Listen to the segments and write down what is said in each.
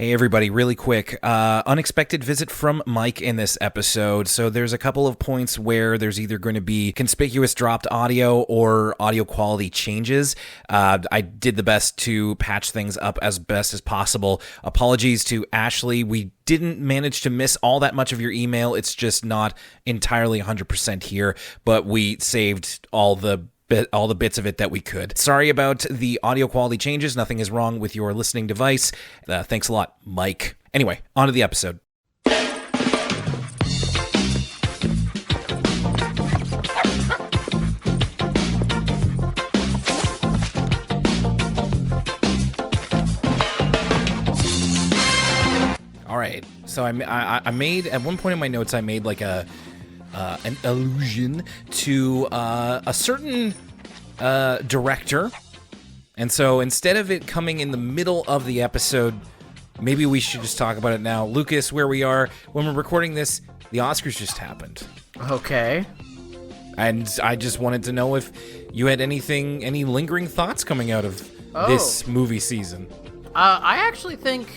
Hey everybody, really quick. Unexpected visit from Mike in this episode. So there's a couple of points where there's either going to be conspicuous dropped audio or audio quality changes. I did the best to patch things up as best as possible. Apologies to Ashley. We didn't manage to miss all that much of your email. It's just not entirely 100% here, but we saved all the bits of it that we could. Sorry about the audio quality changes. Nothing is wrong with your listening device. Thanks a lot, Mike. Anyway, on to the episode. All right. So I made, at one point in my notes, I made like an allusion to a certain director. And so instead of it coming in the middle of the episode, maybe we should just talk about it now. Lucas, where we are, when we're recording this, the Oscars just happened. Okay. And I just wanted to know if you had any lingering thoughts coming out of this movie season. I actually think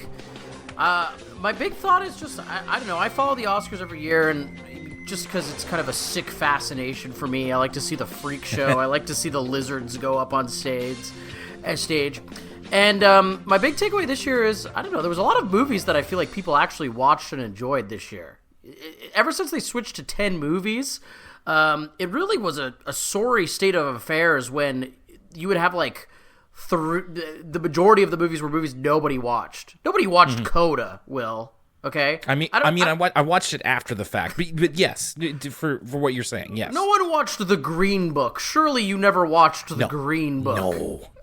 my big thought is just, I don't know, I follow the Oscars every year, and just because it's kind of a sick fascination for me. I like to see the freak show. I like to see the lizards go up on stage. And my big takeaway this year is, I don't know, there was a lot of movies that I feel like people actually watched and enjoyed this year. Ever since they switched to 10 movies, it really was a sorry state of affairs when you would have like the majority of the movies were movies nobody watched. Nobody watched Coda, Will. Okay. I watched it after the fact, but yes, for what you're saying, yes. No one watched The Green Book. Surely you never watched The Green Book.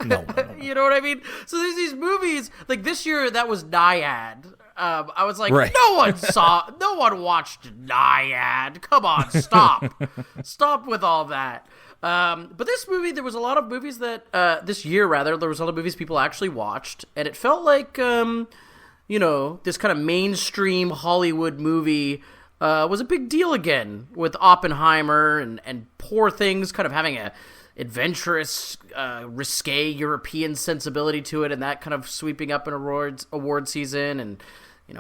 No. You know what I mean? So there's these movies like this year that was Naiad. I was like, right. No one watched Naiad. Come on, stop with all that. But this movie, there was a lot of movies that this year rather, there was a lot of movies people actually watched, and it felt like this kind of mainstream Hollywood movie was a big deal again with Oppenheimer and Poor Things kind of having a adventurous, risque European sensibility to it, and that kind of sweeping up in award season, and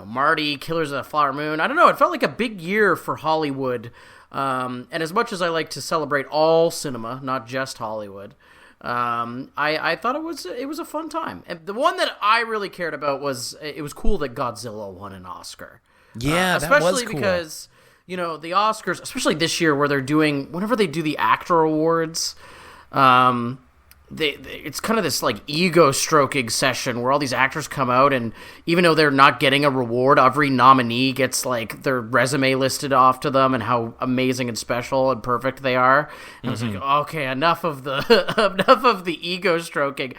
Marty, Killers of the Flower Moon. I don't know, it felt like a big year for Hollywood, and as much as I like to celebrate all cinema, not just Hollywood, I thought it was a fun time. And the one that I really cared about was, it was cool that Godzilla won an Oscar. Yeah, that was cool. Especially because, the Oscars, especially this year where whenever they do the actor awards, it's kind of this like ego stroking session where all these actors come out, and even though they're not getting a reward, every nominee gets like their resume listed off to them and how amazing and special and perfect they are. And I was like, okay, enough of the ego stroking.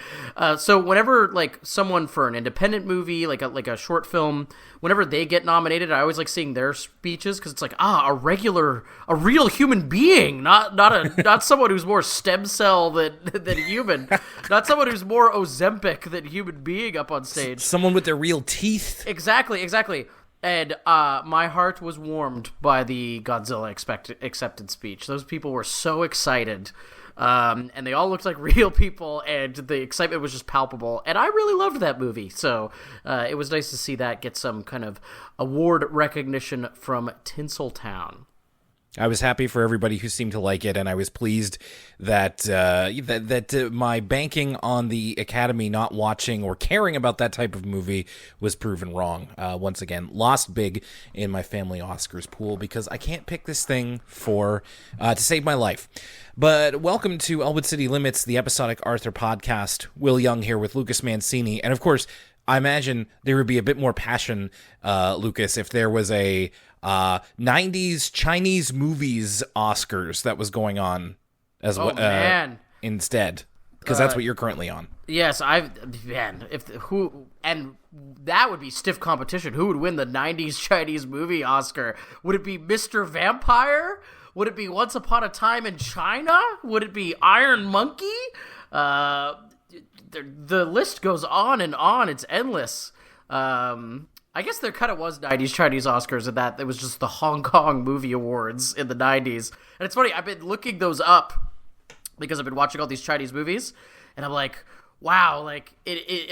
So whenever like someone for an independent movie, like a short film, whenever they get nominated, I always like seeing their speeches, because it's like, a real human being, not someone who's more stem cell than human, not someone who's more Ozempic than human being up on stage. Someone with their real teeth. Exactly. And my heart was warmed by the Godzilla acceptance speech. Those people were so excited. And they all looked like real people, and the excitement was just palpable. And I really loved that movie. So it was nice to see that get some kind of award recognition from Tinseltown. I was happy for everybody who seemed to like it, and I was pleased that my banking on the Academy not watching or caring about that type of movie was proven wrong. Once again, lost big in my family Oscars pool, because I can't pick this thing to save my life. But welcome to Elwood City Limits, the episodic Arthur podcast. Will Young here with Lucas Mancini, and of course, I imagine there would be a bit more passion, Lucas, if there was a 90s Chinese movies Oscars that was going on as well instead, because that's what you're currently on. Yes, and that would be stiff competition. Who would win the 90s Chinese movie Oscar? Would it be Mr. Vampire? Would it be Once Upon a Time in China? Would it be Iron Monkey? The list goes on and on. It's endless. I guess there kind of was 90s Chinese Oscars, and that it was just the Hong Kong Movie Awards in the 90s. And it's funny, I've been looking those up because I've been watching all these Chinese movies, and I'm like, wow, like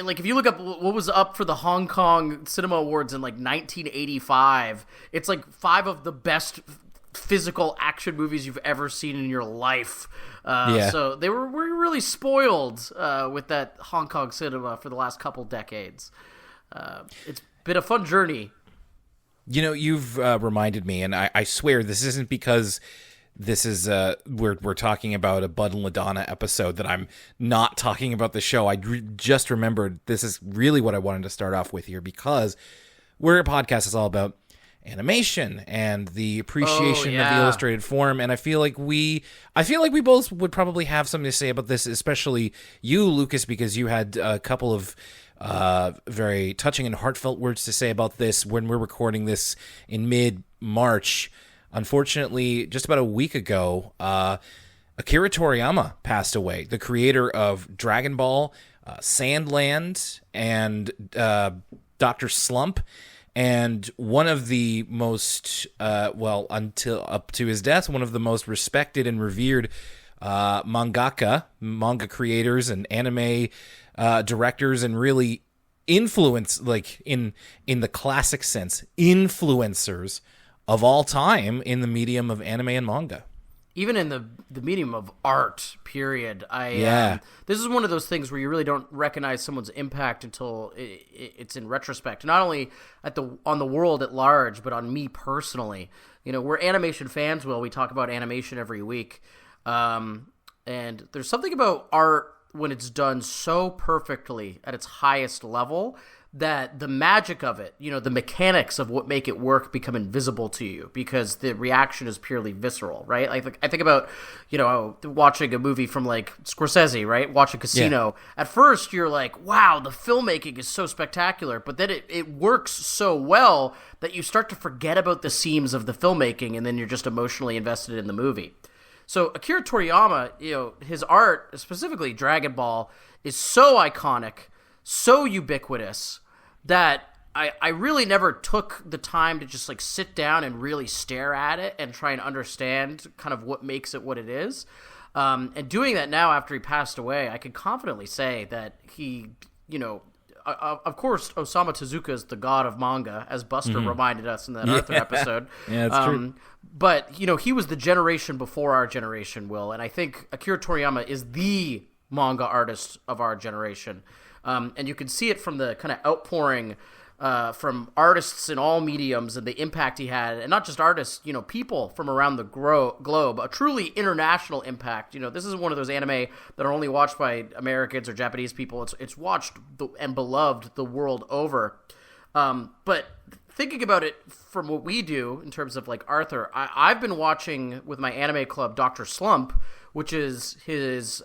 like if you look up what was up for the Hong Kong Cinema Awards in like 1985, it's like 5 of the best physical action movies you've ever seen in your life. So they were really spoiled with that Hong Kong cinema for the last couple decades. It's been a fun journey. You know, you've reminded me, and I swear this isn't because this is we're talking about a Bud and LaDonna episode that I'm not talking about the show. I just remembered this is really what I wanted to start off with here, because we're a podcast that's all about animation and the appreciation of the illustrated form, and I feel like we both would probably have something to say about this, especially you, Lucas, because you had a couple of very touching and heartfelt words to say about this when we're recording this in mid-March. Unfortunately, just about a week ago, Akira Toriyama passed away, the creator of Dragon Ball, Sandland, and Dr. Slump, and one of the most, until up to his death, one of the most respected and revered manga creators and anime directors, and really influence, like in the classic sense, influencers of all time in the medium of anime and manga. Even in the medium of art, period. This is one of those things where you really don't recognize someone's impact until it's in retrospect. Not only on the world at large, but on me personally. You know, we're animation fans. We talk about animation every week. And there's something about art when it's done so perfectly at its highest level that the magic of it, you know, the mechanics of what make it work become invisible to you because the reaction is purely visceral, right? Like I think about, you know, watching a movie from like Scorsese, right? Watching Casino. Yeah. At first you're like, wow, the filmmaking is so spectacular, but then it works so well that you start to forget about the seams of the filmmaking, and then you're just emotionally invested in the movie. So Akira Toriyama, you know, his art, specifically Dragon Ball, is so iconic, so ubiquitous, that I really never took the time to just like sit down and really stare at it and try and understand kind of what makes it what it is. And doing that now after he passed away, I can confidently say that he, you know, of course, Osamu Tezuka is the god of manga, as Buster reminded us in that Arthur episode. Yeah, that's true. But, you know, he was the generation before our generation, Will, and I think Akira Toriyama is the manga artist of our generation. And you can see it from the kind of outpouring from artists in all mediums and the impact he had. And not just artists, you know, people from around the globe. A truly international impact. You know, this isn't one of those anime that are only watched by Americans or Japanese people. It's watched and beloved the world over. But thinking about it from what we do in terms of like Arthur, I've been watching with my anime club Dr. Slump, which is his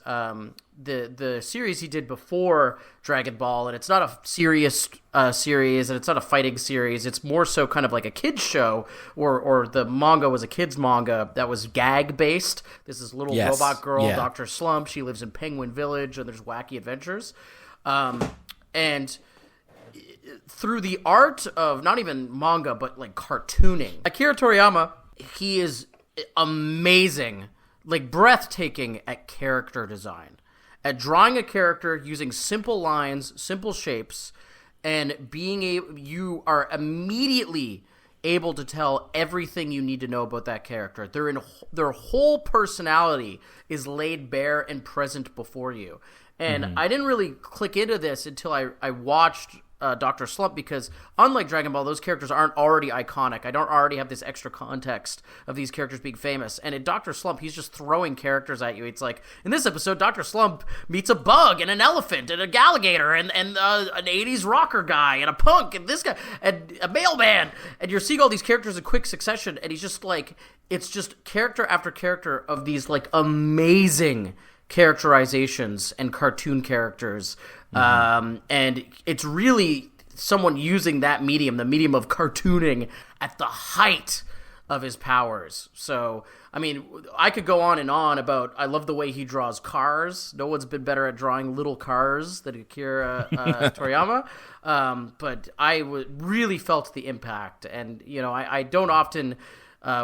the series he did before Dragon Ball, and it's not a serious series, and it's not a fighting series. It's more so kind of like a kids show, or the manga was a kids manga that was gag based. This is little robot girl, Dr. Slump. She lives in Penguin Village, and there's wacky adventures, and through the art of not even manga but like cartooning, Akira Toriyama, he is amazing, like breathtaking at character design, at drawing a character using simple lines, simple shapes, and you are immediately able to tell everything you need to know about that character. Their whole personality is laid bare and present before you. And I didn't really click into this until I watched Dr. Slump, because unlike Dragon Ball, those characters aren't already iconic. I don't already have this extra context of these characters being famous. And in Dr. Slump, he's just throwing characters at you. It's like, in this episode, Dr. Slump meets a bug and an elephant and a alligator and an 80s rocker guy and a punk and this guy and a mailman. And you're seeing all these characters in quick succession, and he's just like, it's just character after character of these like amazing characterizations and cartoon characters. And it's really someone using that medium, the medium of cartooning, at the height of his powers. So, I mean, I could go on and on about, I love the way he draws cars. No one's been better at drawing little cars than Akira Toriyama. But I really felt the impact. And, you know, I don't often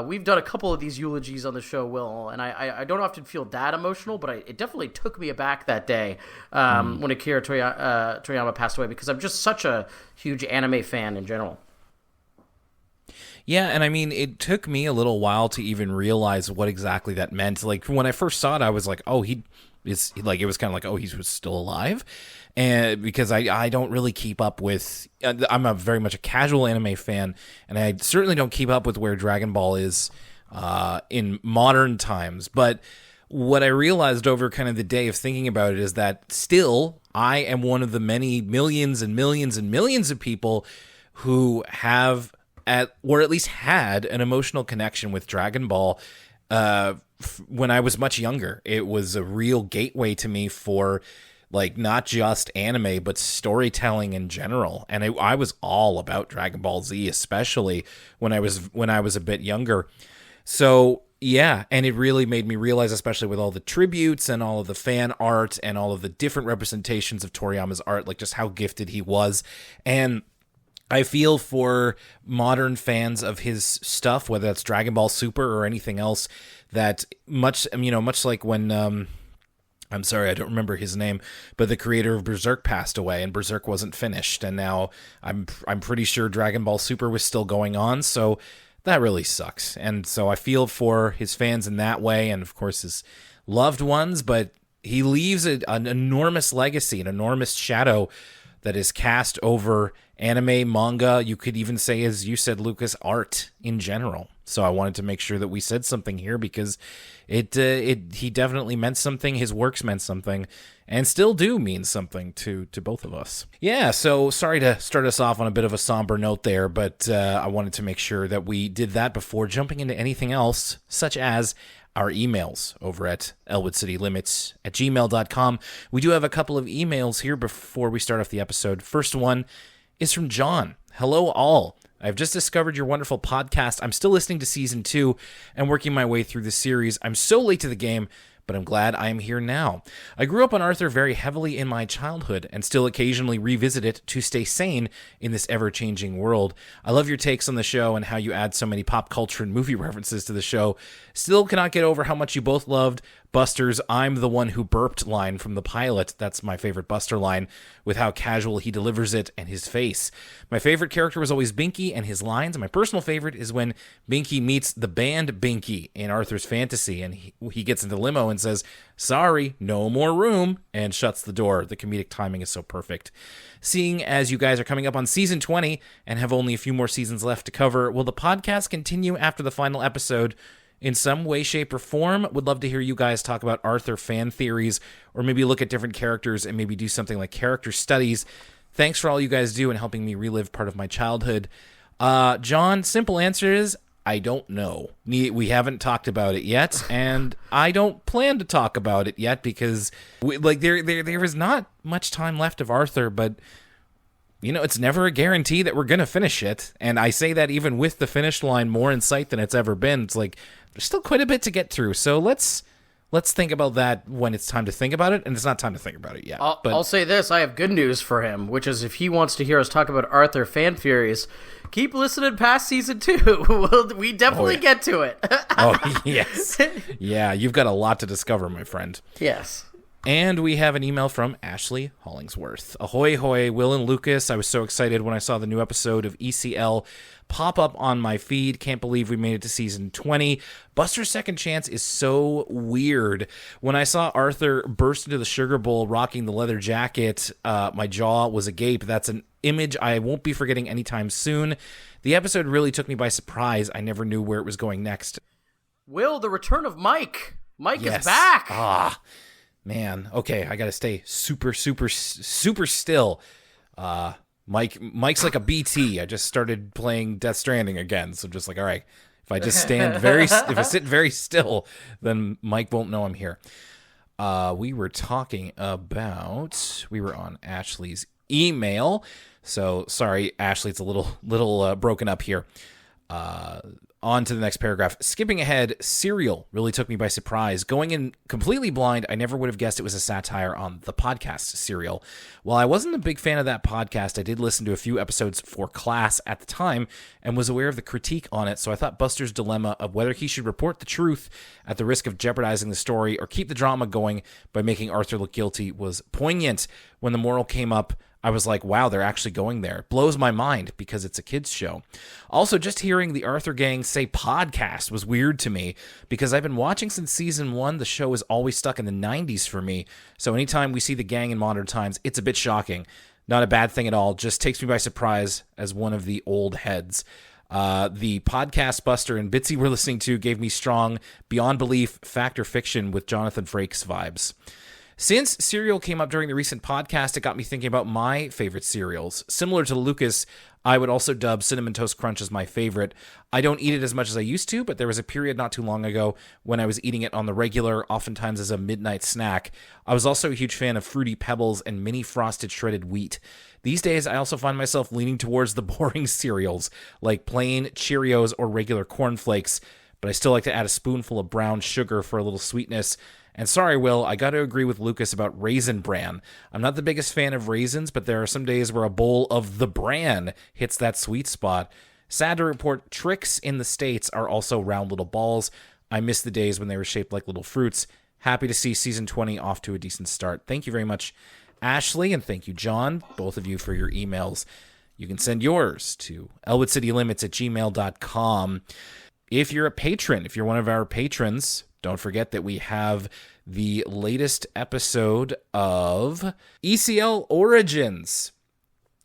We've done a couple of these eulogies on the show, Will, and I don't often feel that emotional, but it definitely took me aback that day when Akira Toriyama passed away, because I'm just such a huge anime fan in general. Yeah, and I mean, it took me a little while to even realize what exactly that meant. Like, when I first saw it, I was like, oh, it was kind of like, oh, he was still alive. And because I don't really keep up with, I'm very much a casual anime fan, and I certainly don't keep up with where Dragon Ball is in modern times. But what I realized over kind of the day of thinking about it is that still, I am one of the many millions and millions and millions of people who have or at least had an emotional connection with Dragon Ball when I was much younger. It was a real gateway to me for, like, not just anime, but storytelling in general. And I was all about Dragon Ball Z, especially when I was a bit younger. So yeah, and it really made me realize, especially with all the tributes and all of the fan art and all of the different representations of Toriyama's art, like just how gifted he was. And I feel for modern fans of his stuff, whether that's Dragon Ball Super or anything else, that much like when, I'm sorry, I don't remember his name, but the creator of Berserk passed away and Berserk wasn't finished. And now I'm pretty sure Dragon Ball Super was still going on. So that really sucks. And so I feel for his fans in that way, and of course his loved ones, but he leaves an enormous legacy, an enormous shadow that is cast over anime, manga, you could even say, as you said, Lucas, art in general. So I wanted to make sure that we said something here, because he definitely meant something. His works meant something, and still do mean something to both of us. Yeah, so sorry to start us off on a bit of a somber note there, but I wanted to make sure that we did that before jumping into anything else, such as our emails over at elwoodcitylimits@gmail.com. We do have a couple of emails here before we start off the episode. First one is from John. Hello, all. I've just discovered your wonderful podcast. I'm still listening to season 2 and working my way through the series. I'm so late to the game, but I'm glad I am here now. I grew up on Arthur very heavily in my childhood and still occasionally revisit it to stay sane in this ever-changing world. I love your takes on the show and how you add so many pop culture and movie references to the show. Still cannot get over how much you both loved Buster's "I'm the one who burped" line from the pilot. That's my favorite Buster line, with how casual he delivers it and his face. My favorite character was always Binky and his lines. My personal favorite is when Binky meets the band Binky in Arthur's Fantasy, and he gets into the limo and says, "Sorry, no more room," and shuts the door. The comedic timing is so perfect. Seeing as you guys are coming up on season 20 and have only a few more seasons left to cover, will the podcast continue after the final episode? In some way, shape, or form, would love to hear you guys talk about Arthur fan theories, or maybe look at different characters and maybe do something like character studies. Thanks for all you guys do in helping me relive part of my childhood. John, simple answer is, I don't know. We haven't talked about it yet, and I don't plan to talk about it yet, because there is not much time left of Arthur, but it's never a guarantee that we're going to finish it. And I say that even with the finish line more in sight than it's ever been. It's like, there's still quite a bit to get through. So let's think about that when it's time to think about it. And it's not time to think about it yet. I'll say this. I have good news for him, which is if he wants to hear us talk about Arthur fan theories, keep listening past season 2. We definitely get to it. Oh, yes. Yeah, you've got a lot to discover, my friend. Yes. And we have an email from Ashley Hollingsworth. Ahoy, hoy, Will and Lucas. I was so excited when I saw the new episode of ECL pop up on my feed. Can't believe we made it to season 20. Buster's Second Chance is so weird. When I saw Arthur burst into the sugar bowl rocking the leather jacket, my jaw was agape. That's an image I won't be forgetting anytime soon. The episode really took me by surprise. I never knew where it was going next. Will, the return of Mike. Mike Yes. is back. Man, okay, I gotta stay super, super, super still. Mike's like a BT. I just started playing Death Stranding again, so just like, all right, if I just if I sit very still, then Mike won't know I'm here. We were on Ashley's email, so sorry, Ashley, it's a little broken up here. On to the next paragraph. Skipping ahead, Serial really took me by surprise. Going in completely blind, I never would have guessed it was a satire on the podcast Serial. While I wasn't a big fan of that podcast, I did listen to a few episodes for class at the time and was aware of the critique on it, so I thought Buster's dilemma of whether he should report the truth at the risk of jeopardizing the story or keep the drama going by making Arthur look guilty was poignant. When the moral came up, I was like, wow, they're actually going there. Blows my mind because it's a kid's show. Also, just hearing the Arthur gang say podcast was weird to me because I've been watching since season 1. The show is always stuck in the 90s for me. So anytime we see the gang in modern times, it's a bit shocking. Not a bad thing at all. Just takes me by surprise as one of the old heads. The podcast Buster and Bitsy we're listening to gave me strong, beyond belief, fact or fiction with Jonathan Frakes vibes. Since Serial came up during the recent podcast, it got me thinking about my favorite cereals. Similar to Lucas, I would also dub Cinnamon Toast Crunch as my favorite. I don't eat it as much as I used to, but there was a period not too long ago when I was eating it on the regular, oftentimes as a midnight snack. I was also a huge fan of Fruity Pebbles and mini frosted shredded wheat. These days, I also find myself leaning towards the boring cereals, like plain Cheerios or regular Corn Flakes, but I still like to add a spoonful of brown sugar for a little sweetness. And sorry, Will, I got to agree with Lucas about Raisin Bran. I'm not the biggest fan of raisins, but there are some days where a bowl of the bran hits that sweet spot. Sad to report, Trix in the States are also round little balls. I miss the days when they were shaped like little fruits. Happy to see season 20 off to a decent start. Thank you very much, Ashley, and thank you, John, both of you, for your emails. You can send yours to elwoodcitylimits@gmail.com. If you're a patron, if you're one of our patrons, don't forget that we have the latest episode of ECL Origins,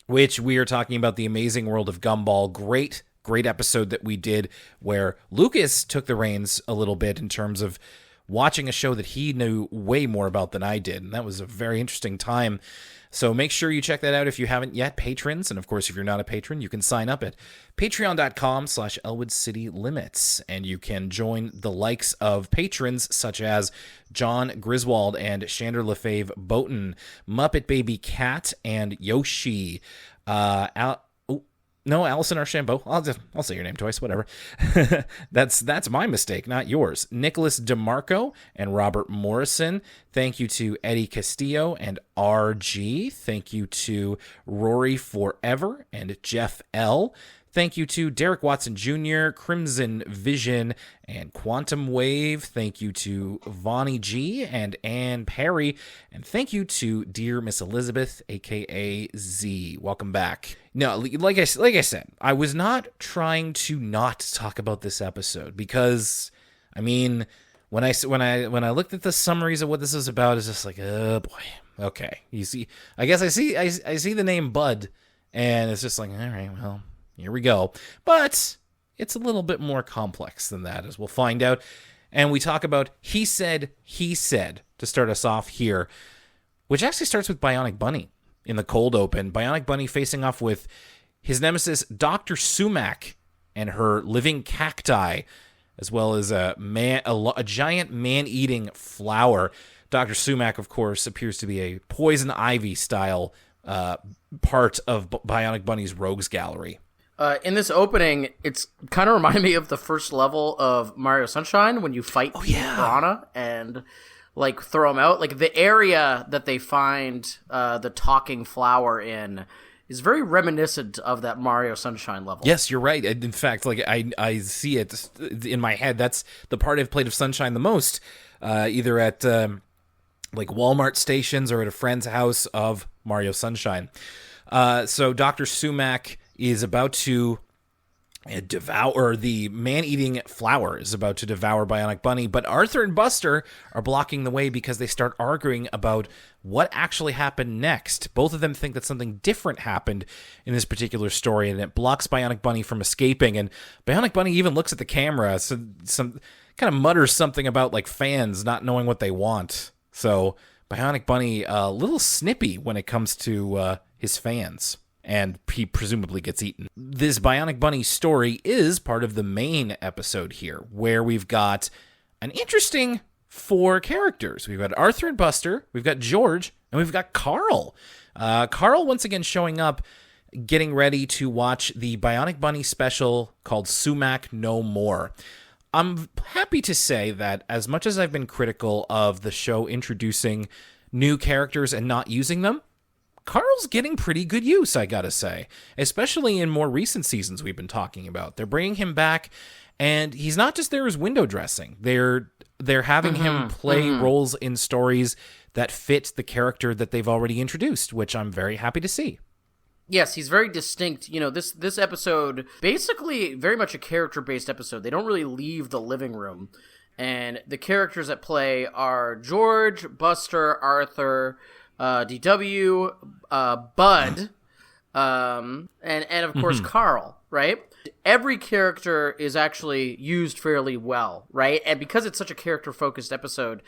which we are talking about the amazing world of Gumball. Great episode that we did where Lucas took the reins a little bit in terms of watching a show that he knew way more about than I did. And that was a very interesting time. So make sure you check that out if you haven't yet, patrons. And of course, if you're not a patron, you can sign up at patreon.com/ElwoodCityLimits. And you can join the likes of patrons such as John Griswold and Shander Lefave Boaton, Muppet Baby Cat, and Yoshi. Allison Archambault. I'll say your name twice, whatever. That's my mistake, not yours. Nicholas DeMarco and Robert Morrison. Thank you to Eddie Castillo and RG. Thank you to Rory Forever and Jeff L. Thank you to Derek Watson Jr., Crimson Vision, and Quantum Wave. Thank you to Vonnie G and Ann Perry. And thank you to Dear Miss Elizabeth, a.k.a. Z. Welcome back. No, like I said, I was not trying to not talk about this episode because, I mean, when I looked at the summaries of what this is about, it's just like, oh boy, okay. You see, I guess I see the name Bud, and it's just like, all right, well, here we go. But it's a little bit more complex than that, as we'll find out. And we talk about he said, to start us off here, which actually starts with Bionic Bunny in the cold open. Bionic Bunny facing off with his nemesis, Dr. Sumac, and her living cacti, as well as a giant man-eating flower. Dr. Sumac, of course, appears to be a poison ivy style part of Bionic Bunny's rogues gallery. In this opening, it's kind of reminded me of the first level of Mario Sunshine when you fight Piranha and like throw them out. Like the area that they find the talking flower in is very reminiscent of that Mario Sunshine level. Yes, you're right. In fact, like I see it in my head. That's the part I've played of Sunshine the most, either at like Walmart stations or at a friend's house of Mario Sunshine. So Dr. Sumac is about to devour the man-eating flower, is about to devour Bionic Bunny, but Arthur and Buster are blocking the way because they start arguing about what actually happened next. Both of them think that something different happened in this particular story, and it blocks Bionic Bunny from escaping, and Bionic Bunny even looks at the camera, so some kind of mutters something about like fans not knowing what they want. So Bionic Bunny a little snippy when it comes to his fans, and he presumably gets eaten. This Bionic Bunny story is part of the main episode here, where we've got an interesting 4 characters. We've got Arthur and Buster, we've got George, and we've got Carl. Carl once again showing up getting ready to watch the Bionic Bunny special called Sumac No More. I'm happy to say that as much as I've been critical of the show introducing new characters and not using them, Carl's getting pretty good use, I gotta say, especially in more recent seasons we've been talking about. They're bringing him back, and he's not just there as window dressing. They're having him play roles in stories that fit the character that they've already introduced, which I'm very happy to see. Yes, he's very distinct. You know, this episode, basically very much a character-based episode. They don't really leave the living room. And the characters at play are George, Buster, Arthur, DW, Bud, and of course Carl, right? Every character is actually used fairly well, right? And because it's such a character-focused episode,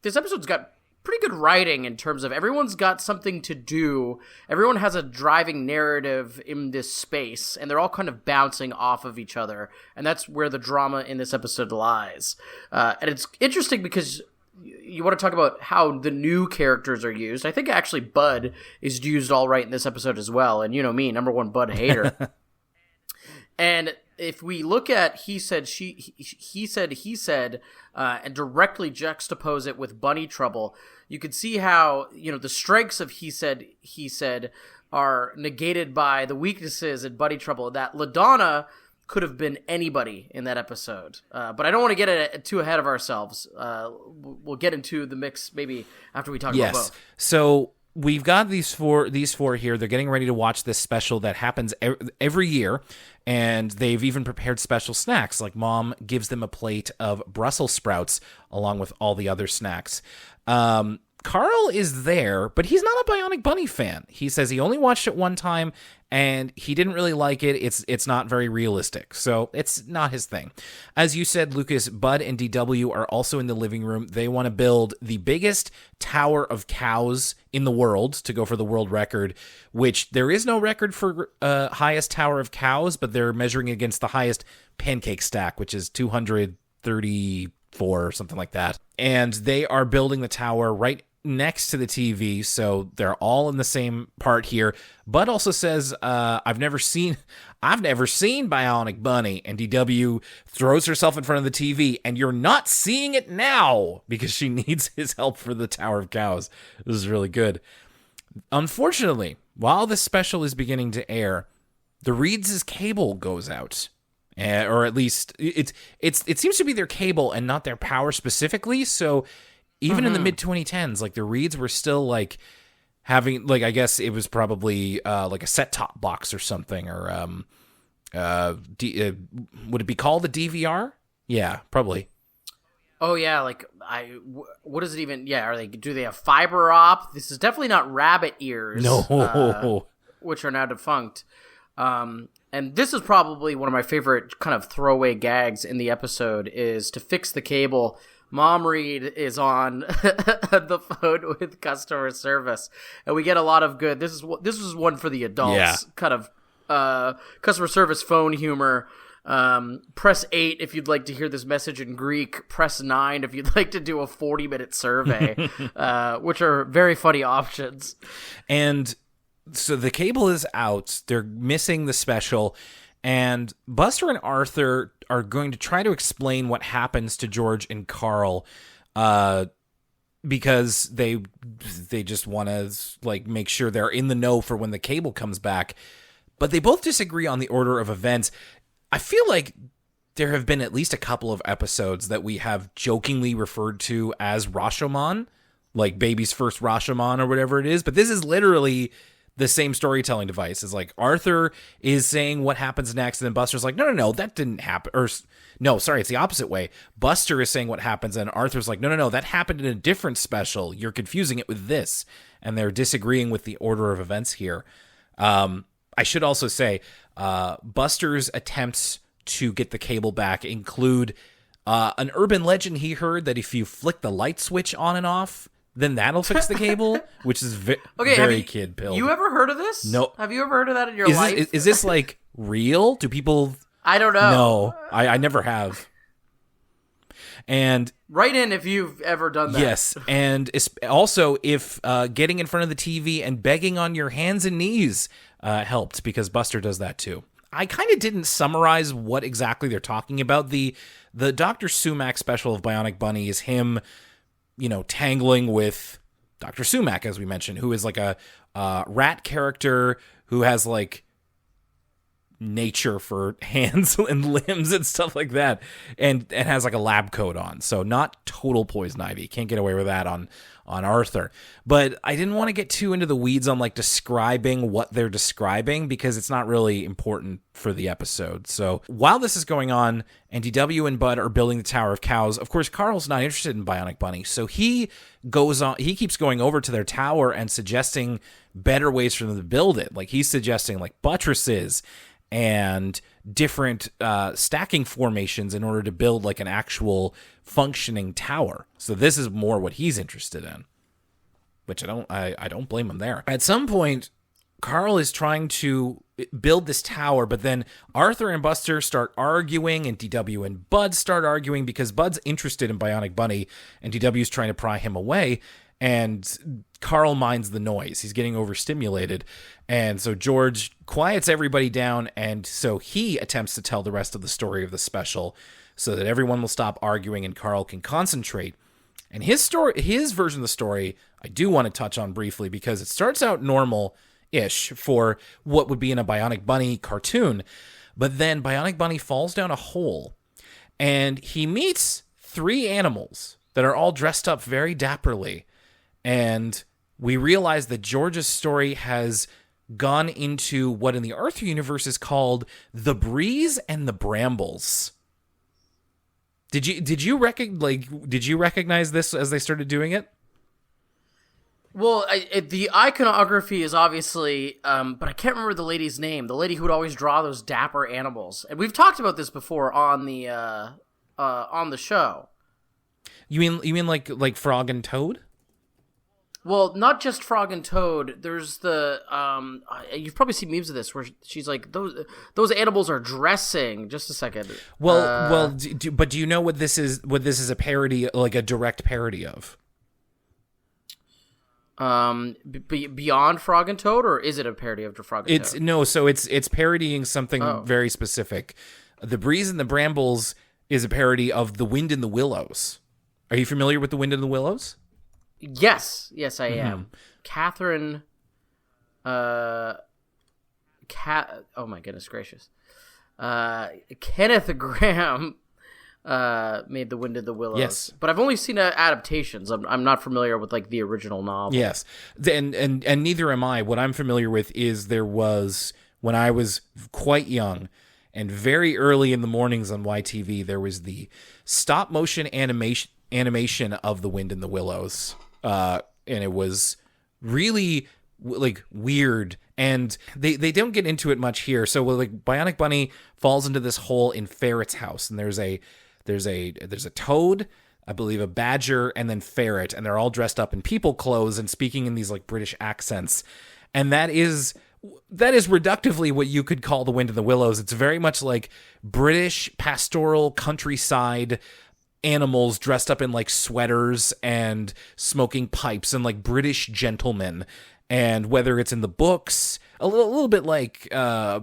this episode's got pretty good writing in terms of everyone's got something to do. Everyone has a driving narrative in this space, and they're all kind of bouncing off of each other. And that's where the drama in this episode lies. And it's interesting because you want to talk about how the new characters are used. I think actually Bud is used all right in this episode as well. And you know me, number one Bud hater. And if we look at he said, and directly juxtapose it with Bunny Trouble, you can see how, you know, the strengths of he said are negated by the weaknesses in Bunny Trouble. That LaDonna could have been anybody in that episode. But I don't want to get too ahead of ourselves. We'll get into the mix maybe after we talk about both. So we've got these four here. They're getting ready to watch this special that happens every year, and they've even prepared special snacks. Like Mom gives them a plate of Brussels sprouts along with all the other snacks. Carl is there, but he's not a Bionic Bunny fan. He says he only watched it one time, and he didn't really like it. It's not very realistic, so it's not his thing. As you said, Lucas, Bud and DW are also in the living room. They want to build the biggest tower of cows in the world to go for the world record, which there is no record for highest tower of cows, but they're measuring against the highest pancake stack, which is 234 or something like that. And they are building the tower right next to the TV, so they're all in the same part here. Bud also says, I've never seen Bionic Bunny, and DW throws herself in front of the TV, and you're not seeing it now because she needs his help for the Tower of Cows. This is really good. Unfortunately, while this special is beginning to air, the Reeds' cable goes out. Or at least it seems to be their cable and not their power specifically, so even in the mid-2010s, like, the Reeds were still, like, having, like, I guess it was probably, like, a set-top box or something, or, would it be called a DVR? Yeah, probably. Oh, yeah, like, what is it even, yeah, do they have fiber op? This is definitely not rabbit ears. No. Which are now defunct. And this is probably one of my favorite kind of throwaway gags in the episode, is to fix the cable. Mom Reed is on the phone with customer service, and we get a lot of good. This was one for the adults, kind of customer service phone humor. Press 8 if you'd like to hear this message in Greek. Press 9 if you'd like to do a 40-minute survey, which are very funny options. And so the cable is out. They're missing the special. And Buster and Arthur are going to try to explain what happens to George and Carl, because they just want to, like, make sure they're in the know for when the cable comes back. But they both disagree on the order of events. I feel like there have been at least a couple of episodes that we have jokingly referred to as Rashomon, like Baby's First Rashomon or whatever it is. But this is literally the same storytelling device. Is like Arthur is saying what happens next, and then Buster's like, no, that didn't happen. Or no, sorry, it's the opposite way. Buster is saying what happens, and Arthur's like, no, that happened in a different special. You're confusing it with this. And they're disagreeing with the order of events here. I should also say, Buster's attempts to get the cable back include an urban legend he heard that if you flick the light switch on and off, then that'll fix the cable, which is very kid-pilled. You ever heard of this? No. Have you ever heard of that in your life? Is this, like, real? Do people... I don't know. No, I never have. And Write in if you've ever done that. Yes, and also if getting in front of the TV and begging on your hands and knees helped, because Buster does that too. I kind of didn't summarize what exactly they're talking about. The Dr. Sumac special of Bionic Bunny is him, tangling with Dr. Sumac, as we mentioned, who is like a rat character who has like nature for hands and limbs and stuff like that, and has like a lab coat on, so not total poison ivy. Can't get away with that on Arthur. But I didn't want to get too into the weeds on like describing what they're describing, because it's not really important for the episode. So while this is going on and DW and Bud are building the Tower of Cows, of course Carl's not interested in Bionic Bunny, so he keeps going over to their tower and suggesting better ways for them to build it. Like he's suggesting like buttresses and different stacking formations in order to build like an actual functioning tower. So this is more what he's interested in, which I don't blame him there. At some point, Carl is trying to build this tower, but then Arthur and Buster start arguing, and DW and Bud start arguing because Bud's interested in Bionic Bunny and DW's trying to pry him away. And Carl minds the noise. He's getting overstimulated. And so George quiets everybody down, and so he attempts to tell the rest of the story of the special so that everyone will stop arguing and Carl can concentrate. And his version of the story, I do want to touch on briefly, because it starts out normal-ish for what would be in a Bionic Bunny cartoon, but then Bionic Bunny falls down a hole, and he meets 3 animals that are all dressed up very dapperly. And we realize that George's story has gone into what in the Arthur universe is called the Breeze and the Brambles. Did you recognize this as they started doing it? Well, the iconography is obviously, but I can't remember the lady's name. The lady who would always draw those dapper animals, and we've talked about this before on the show. You mean like Frog and Toad? Well, not just Frog and Toad. There's the you've probably seen memes of this where she's like, those animals are dressing. Just a second. But do you know what this is? What this is a parody, like a direct parody of? Beyond Frog and Toad, or is it a parody of Frog and Toad? No, so it's parodying something very specific. The Breeze and the Brambles is a parody of The Wind in the Willows. Are you familiar with The Wind in the Willows? Yes, I am. Catherine, oh my goodness gracious. Kenneth Graham made The Wind in the Willows. Yes. But I've only seen adaptations. I'm not familiar with like the original novel. Yes. And neither am I. What I'm familiar with is there was, when I was quite young and very early in the mornings on YTV, there was the stop motion animation of The Wind in the Willows. And it was really like weird, and they don't get into it much here. So like Bionic Bunny falls into this hole in Ferret's house, and there's a toad, I believe a badger, and then Ferret, and they're all dressed up in people clothes and speaking in these like British accents. And that is reductively what you could call The Wind in the Willows. It's very much like British pastoral countryside animals dressed up in like sweaters and smoking pipes, and like British gentlemen. And whether it's in the books, a little bit like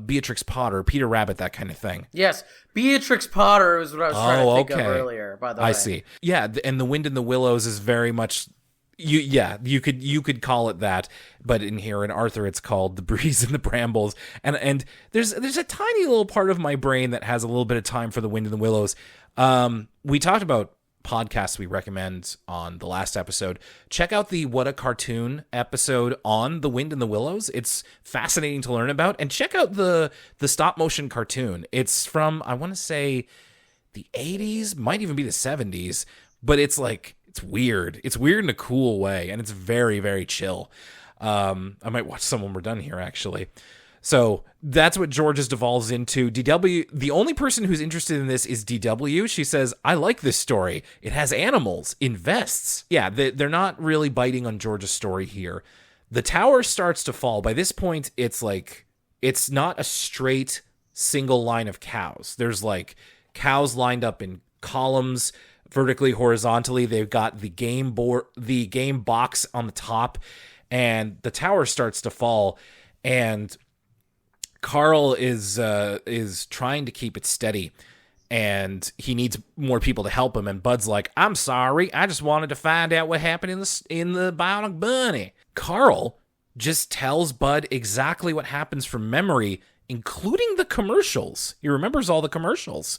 Beatrix Potter, Peter Rabbit, that kind of thing. Yes, Beatrix Potter was what I was trying to think of earlier, by the way. I see. Yeah, and The Wind in the Willows is very much... You could call it that, but in here in Arthur it's called The Breeze and the Brambles. And there's a tiny little part of my brain that has a little bit of time for The Wind in the Willows. We talked about podcasts we recommend on the last episode. Check out the What a Cartoon episode on The Wind in the Willows. It's fascinating to learn about. And check out the stop motion cartoon. It's from, I want to say, the 80s, might even be the 70s, but it's like, it's weird. It's weird in a cool way, and it's very, very chill. I might watch some when we're done here, actually. So that's what George's devolves into. DW, the only person who's interested in this is DW. She says, I like this story. It has animals in vests. Yeah, they're not really biting on George's story here. The tower starts to fall. By this point, it's like, it's not a straight single line of cows. There's like cows lined up in columns vertically, horizontally. They've got the game box on the top, and the tower starts to fall, and Carl is trying to keep it steady, and he needs more people to help him. And Bud's like, "I'm sorry, I just wanted to find out what happened in the Bionic Bunny." Carl just tells Bud exactly what happens from memory, including the commercials. He remembers all the commercials.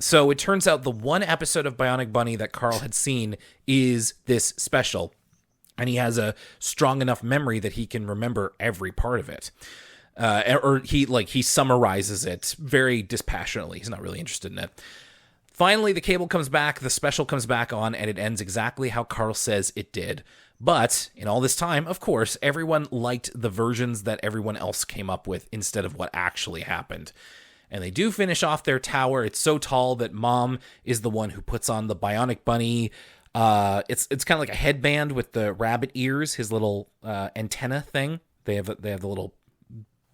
So it turns out the one episode of Bionic Bunny that Carl had seen is this special, and he has a strong enough memory that he can remember every part of it. Or he summarizes it very dispassionately. He's not really interested in it. Finally, the cable comes back, the special comes back on, and it ends exactly how Carl says it did. But in all this time, of course, everyone liked the versions that everyone else came up with instead of what actually happened. And they do finish off their tower. It's so tall that Mom is the one who puts on the Bionic Bunny. It's kind of like a headband with the rabbit ears, his little antenna thing. They have the little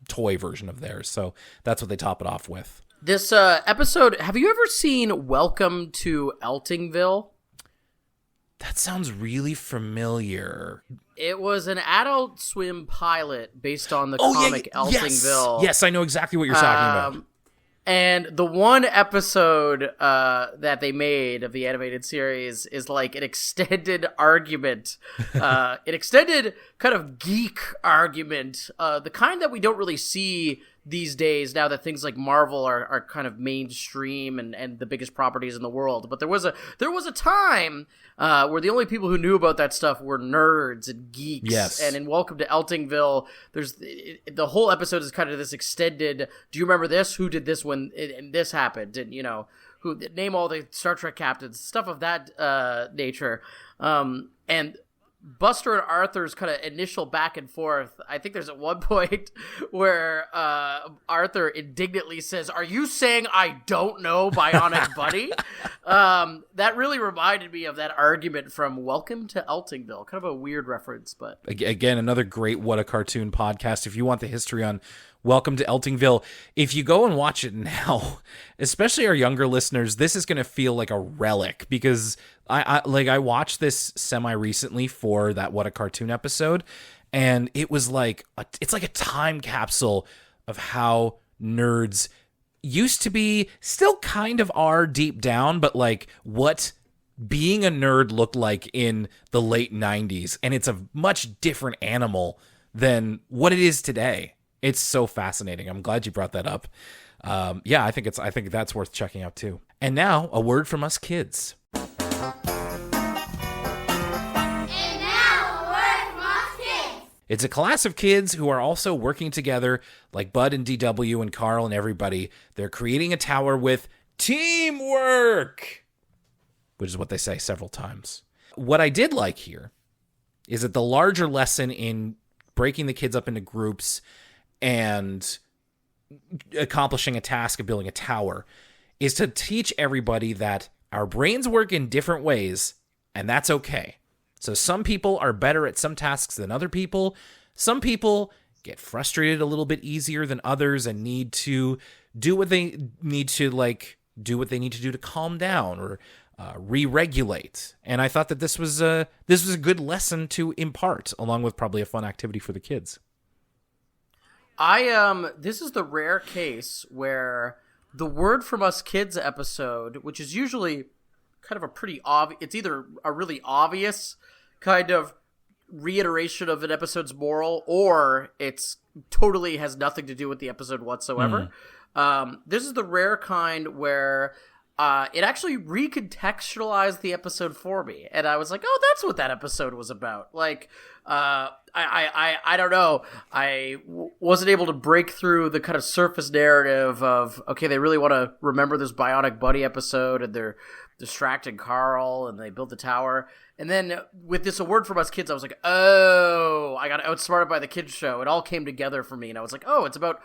toy version of theirs. So that's what they top it off with. This episode, have you ever seen Welcome to Eltingville? That sounds really familiar. It was an Adult Swim pilot based on the comic Eltingville. Yes, I know exactly what you're talking about. And the one episode that they made of the animated series is like an extended argument, an extended kind of geek argument, the kind that we don't really see these days now that things like Marvel are kind of mainstream and the biggest properties in the world. But there was a time where the only people who knew about that stuff were nerds and geeks. Yes. And in Welcome to Eltingville, there's the whole episode is kind of this extended, do you remember this? Who did this when and this happened? And, who name all the Star Trek captains, stuff of that nature. And Buster and Arthur's kind of initial back and forth. I think there's at one point where Arthur indignantly says, "Are you saying I don't know Bionic Bunny?" That really reminded me of that argument from Welcome to Eltingville. Kind of a weird reference, but again, another great What a Cartoon podcast. If you want the history on Welcome to Eltingville, if you go and watch it now, especially our younger listeners, this is going to feel like a relic, because I watched this semi-recently for that What a Cartoon episode, and it was like it's like a time capsule of how nerds used to be, still kind of are deep down, but like what being a nerd looked like in the late 90s, and it's a much different animal than what it is today. It's so fascinating. I'm glad you brought that up. I think that's worth checking out too. And now, a word from us kids. It's a class of kids who are also working together, like Bud and DW and Carl and everybody. They're creating a tower with teamwork, which is what they say several times. What I did like here is that the larger lesson in breaking the kids up into groups and accomplishing a task of building a tower is to teach everybody that our brains work in different ways, and that's okay. So some people are better at some tasks than other people. Some people get frustrated a little bit easier than others and need to do what they need to do to calm down or re-regulate. And I thought that this was a good lesson to impart, along with probably a fun activity for the kids. This is the rare case where the Word from Us Kids episode, which is usually kind of a pretty obvious, it's either a really obvious kind of reiteration of an episode's moral, or it's totally has nothing to do with the episode whatsoever. This is the rare kind where it actually recontextualized the episode for me, and I was like, oh, that's what that episode was about. Like, I don't know. I wasn't able to break through the kind of surface narrative of, okay, they really want to remember this Bionic Bunny episode, and they're distracting Carl, and they build the tower. And then with this A Word From Us Kids, I was like, oh, I got outsmarted by the kids show. It all came together for me, and I was like, oh, it's about,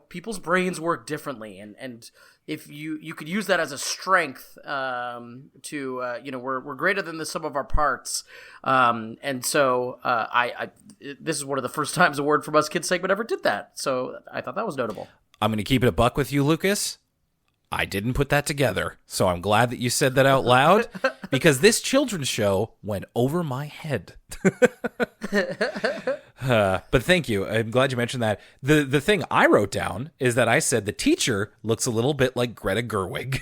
people's brains work differently, and if you could use that as a strength to we're greater than the sum of our parts, and so I this is one of the first times A Word From Us Kids segment ever did that, so I thought that was notable. I'm going to keep it a buck with you, Lucas. I didn't put that together, so I'm glad that you said that out loud, because this children's show went over my head. But thank you. I'm glad you mentioned that. The thing I wrote down is that I said the teacher looks a little bit like Greta Gerwig.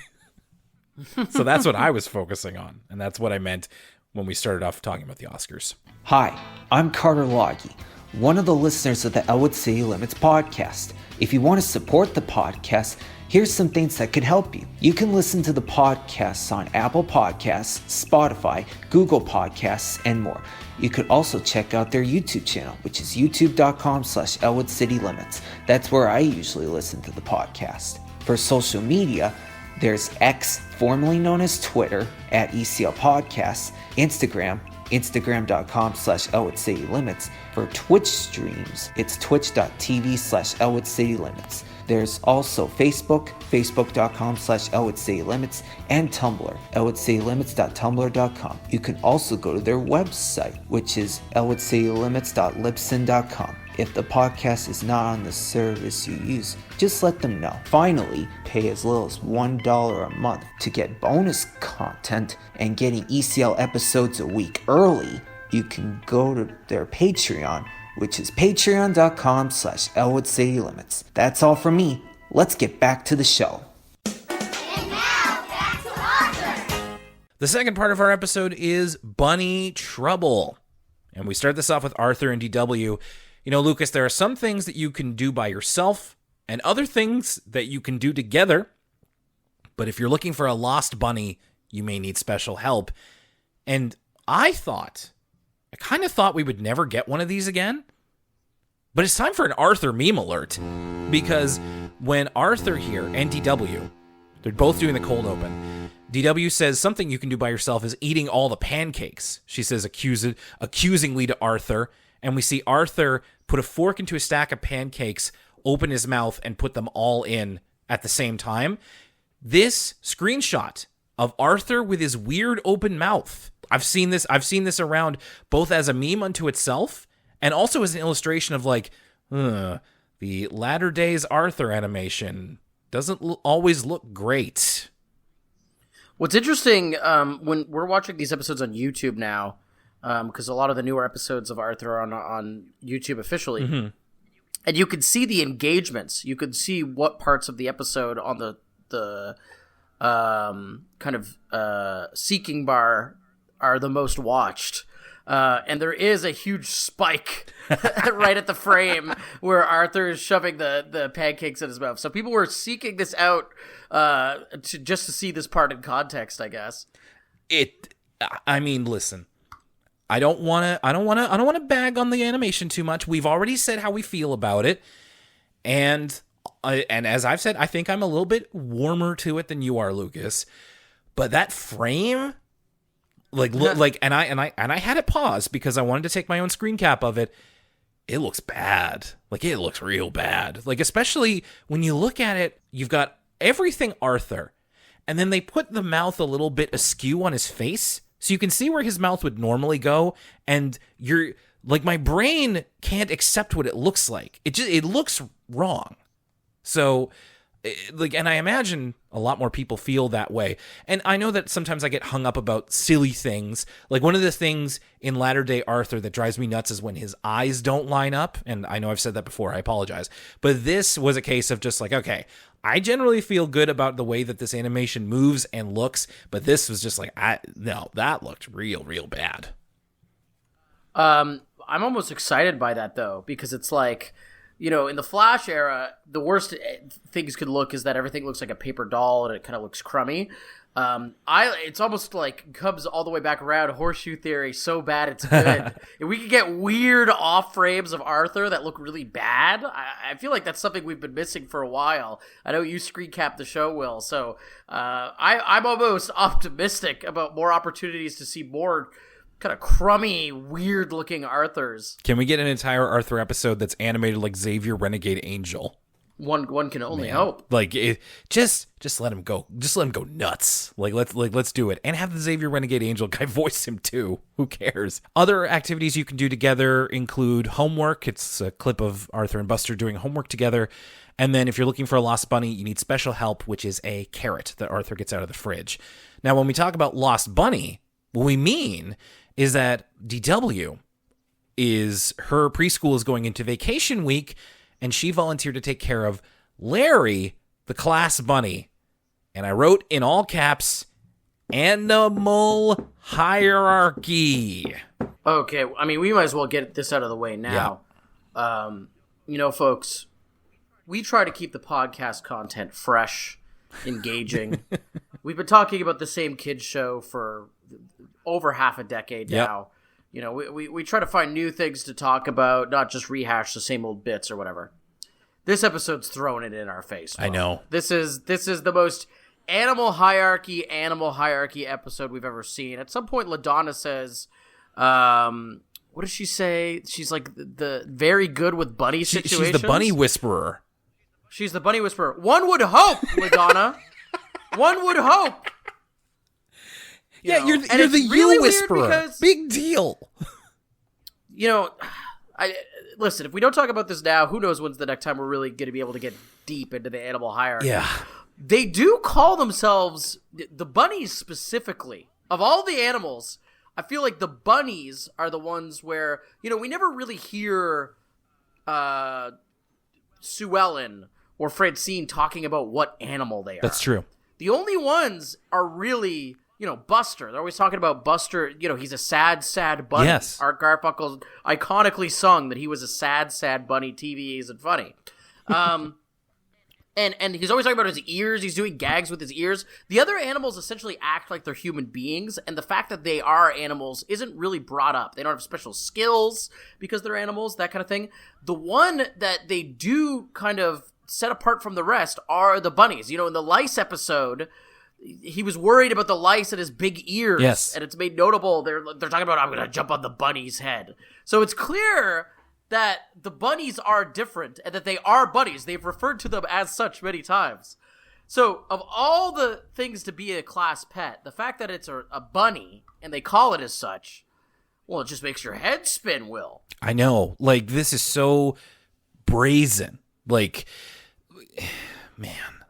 So that's what I was focusing on, and that's what I meant when we started off talking about the Oscars. Hi, I'm Carter Loggy, one of the listeners of the Elwood City Limits podcast. If you want to support the podcast, here's some things that could help you. You can listen to the podcasts on Apple Podcasts, Spotify, Google Podcasts, and more. You could also check out their YouTube channel, which is youtube.com/Elwood City Limits. That's where I usually listen to the podcast. For social media, there's X, formerly known as Twitter, at ECL Podcasts, Instagram.com/Elwood City Limits. For Twitch streams, it's twitch.tv/Elwood City Limits. There's also Facebook, facebook.com/Elwood City Limits, and Tumblr, elwoodcitylimits.tumblr.com. You can also go to their website, which is elwoodcitylimits.libsyn.com. If the podcast is not on the service you use, just let them know. Finally, pay as little as $1 a month to get bonus content and getting ECL episodes a week early. You can go to their Patreon, which is patreon.com/Elwood City Limits. That's all from me. Let's get back to the show. And now, back to Arthur. The second part of our episode is Bunny Trouble. And we start this off with Arthur and DW. You know, Lucas, there are some things that you can do by yourself and other things that you can do together. But if you're looking for a lost bunny, you may need special help. And I kind of thought we would never get one of these again. But it's time for an Arthur meme alert. Because when Arthur here and DW, they're both doing the cold open, DW says something you can do by yourself is eating all the pancakes. She says accusingly to Arthur. And we see Arthur put a fork into a stack of pancakes, open his mouth, and put them all in at the same time. This screenshot of Arthur with his weird open mouth. I've seen this around both as a meme unto itself and also as an illustration of like, the latter days Arthur animation doesn't always look great. What's interesting, when we're watching these episodes on YouTube now, because a lot of the newer episodes of Arthur are on YouTube officially, Mm-hmm. and you can see the engagements. You can see what parts of the episode on the kind of seeking bar are the most watched. And there is a huge spike right at the frame where Arthur is shoving the pancakes in his mouth. So people were seeking this out to see this part in context, I guess. I mean, listen. I don't want to bag on the animation too much. We've already said how we feel about it. And as I've said, I think I'm a little bit warmer to it than you are, Lucas. But that frame, and I had it paused because I wanted to take my own screen cap of it. It looks bad. Like, it looks real bad. Like, especially when you look at it, you've got everything Arthur, and then they put the mouth a little bit askew on his face, so you can see where his mouth would normally go, and you're like, my brain can't accept what it looks like. It looks wrong. So, and I imagine a lot more people feel that way. And I know that sometimes I get hung up about silly things. Like, one of the things in latter-day Arthur that drives me nuts is when his eyes don't line up. And I know I've said that before. I apologize. But this was a case of just like, okay, I generally feel good about the way that this animation moves and looks. But this was just like, no, that looked real, real bad. I'm almost excited by that, though, because it's like, you know, in the Flash era, the worst things could look is that everything looks like a paper doll and it kind of looks crummy. It's almost like comes all the way back around, horseshoe theory, so bad it's good. If we could get weird off frames of Arthur that look really bad, I feel like that's something we've been missing for a while. I know you screen cap the show, Will, so I'm almost optimistic about more opportunities to see more kind of crummy, weird-looking Arthurs. Can we get an entire Arthur episode that's animated like Xavier Renegade Angel? One can only hope. Like, just let him go. Just let him go nuts. Let's do it, and have the Xavier Renegade Angel guy voice him too. Who cares? Other activities you can do together include homework. It's a clip of Arthur and Buster doing homework together, And then if you're looking for a lost bunny, you need special help, which is a carrot that Arthur gets out of the fridge. Now, when we talk about lost bunny, what we mean is that DW is her preschool is going into vacation week, and she volunteered to take care of Larry, the class bunny. And I wrote in all caps, animal hierarchy. Okay, I mean, we might as well get this out of the way now. Yeah. Folks, we try to keep the podcast content fresh, engaging. We've been talking about the same kids show for over half a decade now. We try to find new things to talk about, not just rehash the same old bits or whatever. This episode's throwing it in our face, bro. I know. This is the most animal hierarchy episode we've ever seen. At some point, LaDonna says, what does she say? She's like the very good with bunny situations. She's the bunny whisperer. She's the bunny whisperer. One would hope, LaDonna. One would hope. You're the really you whisperer. Because, big deal. Listen, if we don't talk about this now, who knows when's the next time we're really going to be able to get deep into the animal hierarchy. Yeah. They do call themselves, the bunnies specifically, of all the animals, I feel like the bunnies are the ones where, we never really hear Sue Ellen or Francine talking about what animal they are. That's true. The only ones are really, Buster. They're always talking about Buster. He's a sad, sad bunny. Yes. Art Garfunkel iconically sung that he was a sad, sad bunny. TV isn't funny. And he's always talking about his ears. He's doing gags with his ears. The other animals essentially act like they're human beings, and the fact that they are animals isn't really brought up. They don't have special skills because they're animals, that kind of thing. The one that they do kind of set apart from the rest are the bunnies. In the lice episode, he was worried about the lice and his big ears. Yes. And it's made notable. They're talking about, I'm going to jump on the bunny's head. So it's clear that the bunnies are different and that they are bunnies. They've referred to them as such many times. So of all the things to be a class pet, the fact that it's a bunny and they call it as such, well, it just makes your head spin, Will. I know. This is so brazen. Man.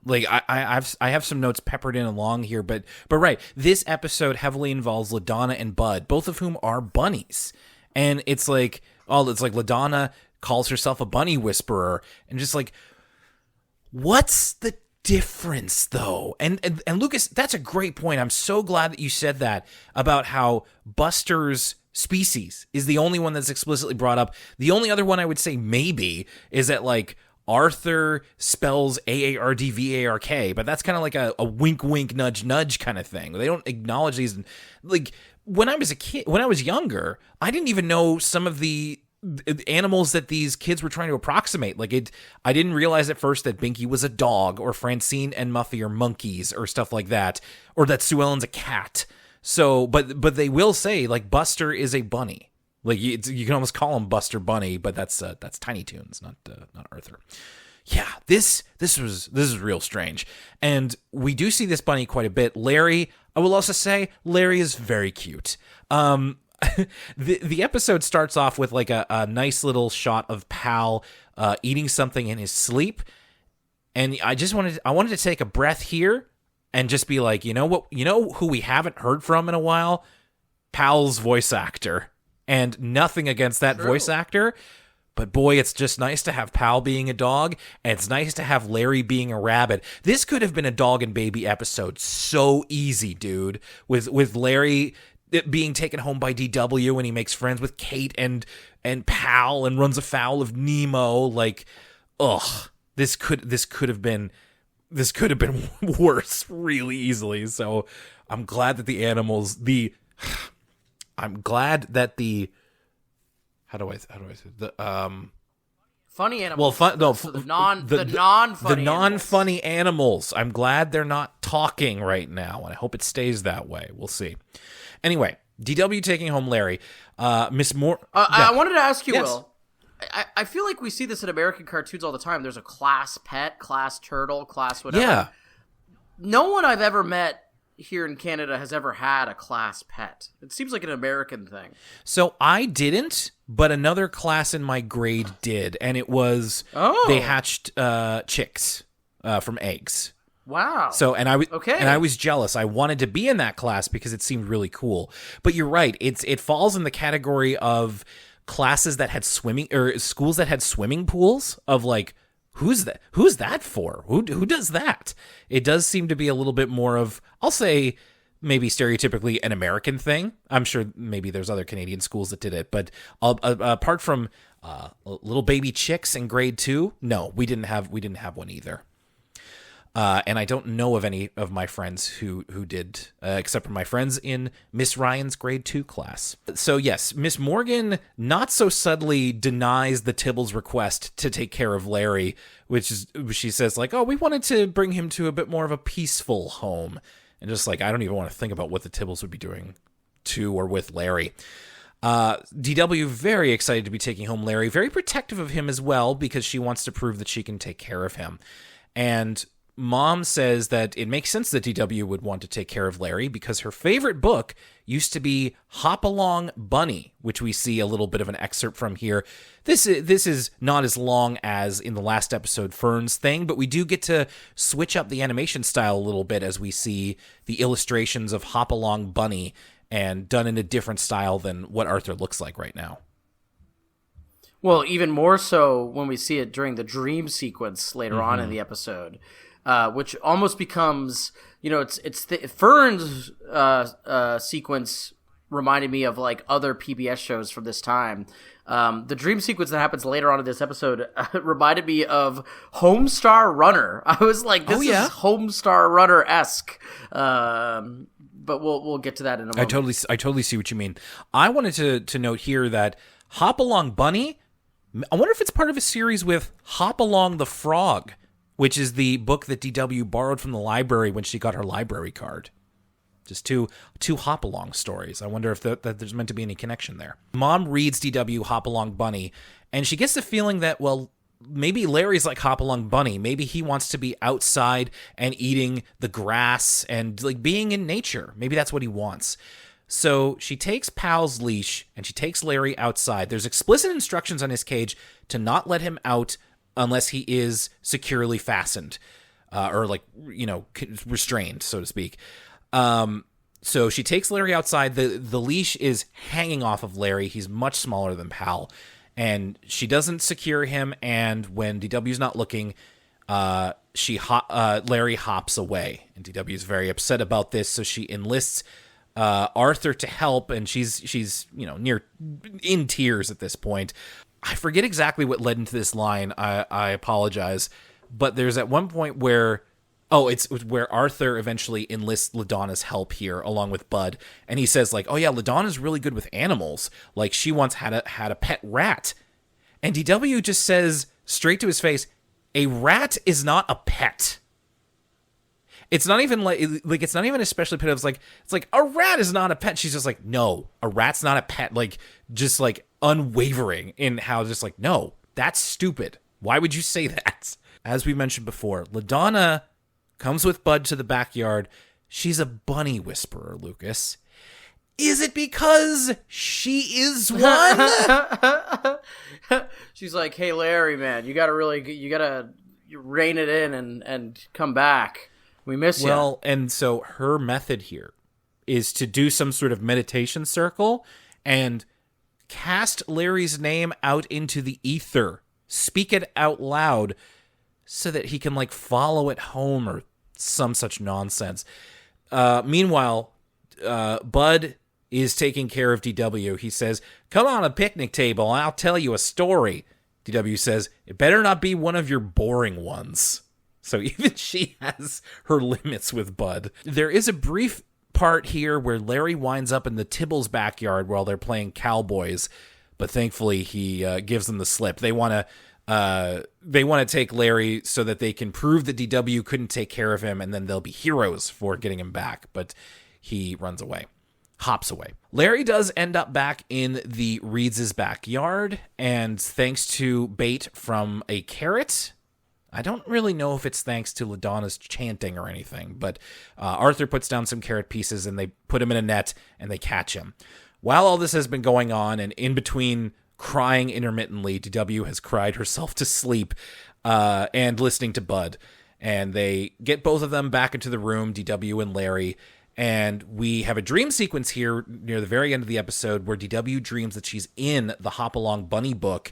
I have some notes peppered in along here, but right, this episode heavily involves LaDonna and Bud, both of whom are bunnies, and it's like LaDonna calls herself a bunny whisperer, and just what's the difference though? And Lucas, that's a great point. I'm so glad that you said that about how Buster's species is the only one that's explicitly brought up. The only other one I would say maybe is that Arthur spells Aardvark, but that's kind of like a wink, wink, nudge, nudge kind of thing. They don't acknowledge these. When I was younger, I didn't even know some of the animals that these kids were trying to approximate. I didn't realize at first that Binky was a dog, or Francine and Muffy are monkeys, or stuff like that, or that Sue Ellen's a cat. So, but they will say Buster is a bunny. You can almost call him Buster Bunny, but that's Tiny Toons, not Arthur. Yeah, this is real strange, and we do see this bunny quite a bit. Larry, I will also say, Larry is very cute. The episode starts off with a nice little shot of Pal eating something in his sleep, and I wanted to take a breath here and just be like, who we haven't heard from in a while? Pal's voice actor. And nothing against that voice actor, but boy, it's just nice to have Pal being a dog, and it's nice to have Larry being a rabbit. This could have been a dog and baby episode so easy, dude, with Larry being taken home by DW and he makes friends with Kate and Pal and runs afoul of Nemo. This could have been worse really easily. So I'm glad that the animals I'm glad that how do I say the funny animals. Well, the non-funny animals. I'm glad they're not talking right now, and I hope it stays that way. We'll see. Anyway, DW taking home Larry. Miss Moore. I wanted to ask you, Yes. Will. I feel like we see this in American cartoons all the time. There's a class pet, class turtle, class whatever. Yeah. No one I've ever met here in Canada has ever had a class pet. It seems like an American thing. So I didn't, but another class in my grade did, and it was they hatched chicks from eggs. Wow. So and I was jealous. I wanted to be in that class because it seemed really cool. But you're right. It falls in the category of classes that had swimming or schools that had swimming pools of like who's that for? Who does that? It does seem to be a little bit more of, I'll say, maybe stereotypically an American thing. I'm sure maybe there's other Canadian schools that did it, but apart from little baby chicks in grade 2, no, we didn't have one either. And I don't know of any of my friends who did, except for my friends in Miss Ryan's grade 2 class. So yes, Miss Morgan not so subtly denies the Tibbles' request to take care of Larry, which is, she says like, oh, we wanted to bring him to a bit more of a peaceful home. And just like, I don't even want to think about what the Tibbles would be doing to or with Larry. DW very excited to be taking home Larry, very protective of him as well, because she wants to prove that she can take care of him. And Mom says that it makes sense that DW would want to take care of Larry because her favorite book used to be Hop Along Bunny, which we see a little bit of an excerpt from here. This is not as long as in the last episode Fern's thing, but we do get to switch up the animation style a little bit as we see the illustrations of Hop Along Bunny and done in a different style than what Arthur looks like right now. Well, even more so when we see it during the dream sequence later on in the episode. Which almost becomes, Fern's sequence reminded me of like other PBS shows from this time. The dream sequence that happens later on in this episode reminded me of Homestar Runner. I was like, this is Homestar Runner-esque. But we'll get to that in a moment. I totally see what you mean. I wanted to note here that Hop Along Bunny, I wonder if it's part of a series with Hop Along the Frog, which is the book that DW borrowed from the library when she got her library card. Just two Hop-Along stories. I wonder if that there's meant to be any connection there. Mom reads DW Hop Along Bunny, and she gets the feeling that, well, maybe Larry's like Hop Along Bunny. Maybe he wants to be outside and eating the grass and like being in nature. Maybe that's what he wants. So she takes Pal's leash, and she takes Larry outside. There's explicit instructions on his cage to not let him out unless he is securely fastened, or restrained, so to speak. So she takes Larry outside. The leash is hanging off of Larry. He's much smaller than Pal, and she doesn't secure him. And when DW's not looking, Larry hops away, and DW is very upset about this. So she enlists Arthur to help, and she's near in tears at this point. I forget exactly what led into this line. I apologize. But there's at one point where, it's where Arthur eventually enlists LaDonna's help here along with Bud. And he says like, oh yeah, LaDonna's really good with animals. Like she once had a pet rat. And DW just says straight to his face, a rat is not a pet. It's not even like it's not even especially pet. It's like a rat is not a pet. She's just like, no, a rat's not a pet. Like just like unwavering in how just like, no, that's stupid. Why would you say that? As we mentioned before, LaDonna comes with Bud to the backyard. She's a bunny whisperer, Lucas. Is it because she is one? She's like, hey, Larry, man, you gotta rein it in and come back. We miss you. Well, and so her method here is to do some sort of meditation circle and cast Larry's name out into the ether. Speak it out loud so that he can like follow it home or some such nonsense. Meanwhile, Bud is taking care of DW. He says, come on a picnic table and I'll tell you a story. DW says, it better not be one of your boring ones. So even she has her limits with Bud. There is a brief part here where Larry winds up in the Tibbles' backyard while they're playing cowboys, but thankfully he gives them the slip. They want to take Larry so that they can prove that DW couldn't take care of him, and then they'll be heroes for getting him back. But he runs away, hops away. Larry does end up back in the Reeds' backyard, and thanks to bait from a carrot, I don't really know if it's thanks to LaDonna's chanting or anything, but Arthur puts down some carrot pieces and they put him in a net and they catch him. While all this has been going on, and in between crying intermittently, DW has cried herself to sleep and listening to Bud. And they get both of them back into the room, DW and Larry, and we have a dream sequence here near the very end of the episode where DW dreams that she's in the Hop-Along Bunny book,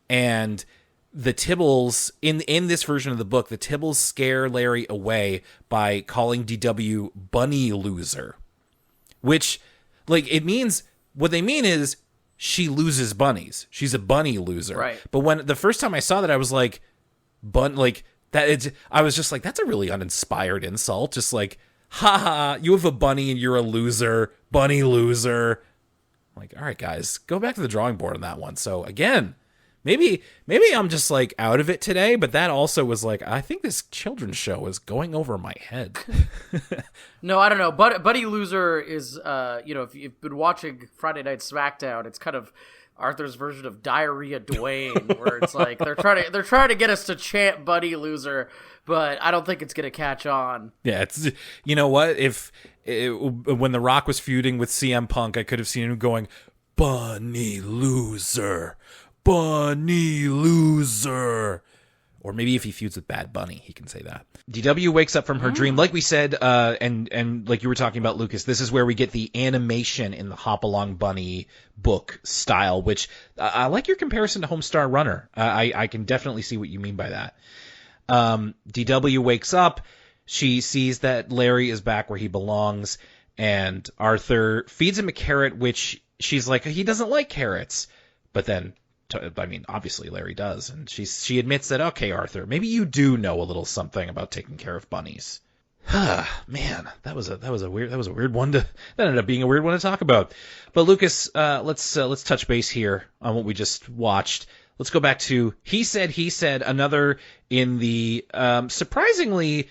and the Tibbles, in this version of the book, the Tibbles scare Larry away by calling DW bunny loser. Which, like, it means, what they mean is she loses bunnies. She's a bunny loser. Right. But when the first time I saw that, I was like, I was just like, that's a really uninspired insult. Just like, haha, you have a bunny and you're a loser, bunny loser. I'm like, all right, guys, go back to the drawing board on that one. So again, Maybe I'm just like out of it today, but that also was like, I think this children's show is going over my head. No, I don't know. Buddy Loser is, if you've been watching Friday Night SmackDown, it's kind of Arthur's version of Diarrhea Dwayne, where it's like they're trying to get us to chant Buddy Loser, but I don't think it's gonna catch on. Yeah, it's, you know what? When The Rock was feuding with CM Punk, I could have seen him going, Bunny Loser. Bunny loser. Or maybe if he feuds with Bad Bunny, he can say that. DW wakes up from her dream. Like we said, and like you were talking about, Lucas, this is where we get the animation in the Hop-Along Bunny book style, which I like your comparison to Homestar Runner. I can definitely see what you mean by that. DW wakes up. She sees that Larry is back where he belongs, and Arthur feeds him a carrot, which she's like, he doesn't like carrots. But then, I mean, obviously Larry does, and she admits that, okay, Arthur, maybe you do know a little something about taking care of bunnies. Man, that was a weird one that ended up being a weird one to talk about. But Lucas, let's touch base here on what we just watched. Let's go back to He Said, another in the surprisingly